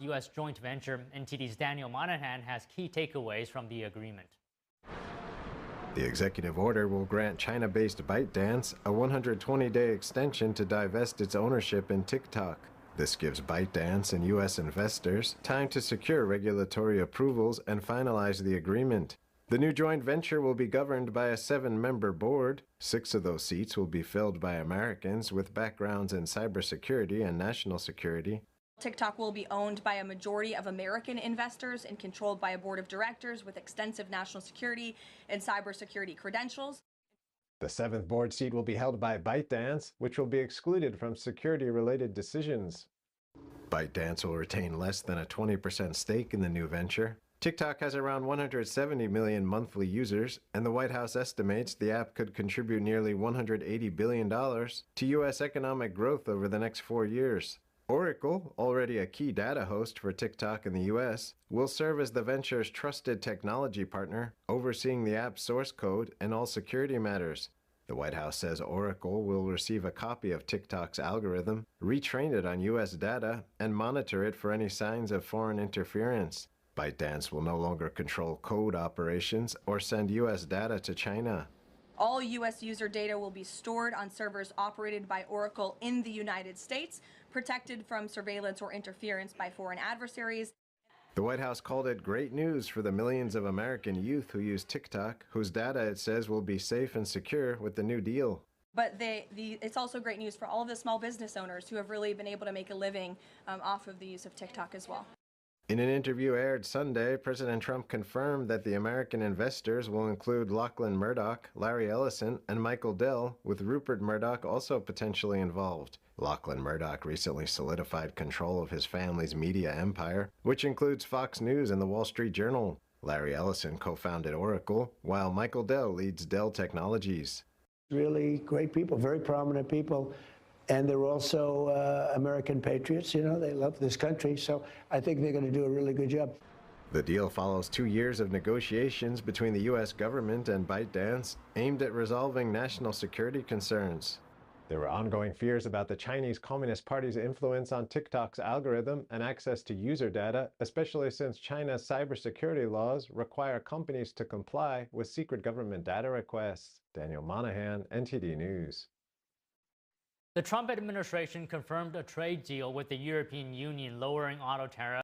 U.S. joint venture. NTD's Daniel Monahan has key takeaways from the agreement. The executive order will grant China-based ByteDance a 120-day extension to divest its ownership in TikTok. This gives ByteDance and U.S. investors time to secure regulatory approvals and finalize the agreement. The new joint venture will be governed by a 7-member board. 6 of those seats will be filled by Americans with backgrounds in cybersecurity and national security. TikTok will be owned by a majority of American investors and controlled by a board of directors with extensive national security and cybersecurity credentials. The 7th board seat will be held by ByteDance, which will be excluded from security-related decisions. ByteDance will retain less than a 20% stake in the new venture. TikTok has around 170 million monthly users, and the White House estimates the app could contribute nearly $180 billion to U.S. economic growth over the next 4 years. Oracle, already a key data host for TikTok in the U.S., will serve as the venture's trusted technology partner, overseeing the app's source code and all security matters. The White House says Oracle will receive a copy of TikTok's algorithm, retrain it on U.S. data, and monitor it for any signs of foreign interference. ByteDance will no longer control code operations or send U.S. data to China. All U.S. user data will be stored on servers operated by Oracle in the United States, protected from surveillance or interference by foreign adversaries. The White House called it great news for the millions of American youth who use TikTok, whose data, it says, will be safe and secure with the new deal. But it's also great news for all of the small business owners who have really been able to make a living off of the use of TikTok as well. In an interview aired Sunday, President Trump confirmed that the American investors will include Lachlan Murdoch, Larry Ellison, and Michael Dell, with Rupert Murdoch also potentially involved. Lachlan Murdoch recently solidified control of his family's media empire, which includes Fox News and the Wall Street Journal. Larry Ellison co-founded Oracle, while Michael Dell leads Dell Technologies. Really great people, very prominent people. And they're also American patriots, you know, they love this country, so I think they're going to do a really good job. The deal follows 2 years of negotiations between the U.S. government and ByteDance aimed at resolving national security concerns. There were ongoing fears about the Chinese Communist Party's influence on TikTok's algorithm and access to user data, especially since China's cybersecurity laws require companies to comply with secret government data requests. Daniel Monahan, NTD News. The Trump administration confirmed a trade deal with the European Union, lowering auto tariffs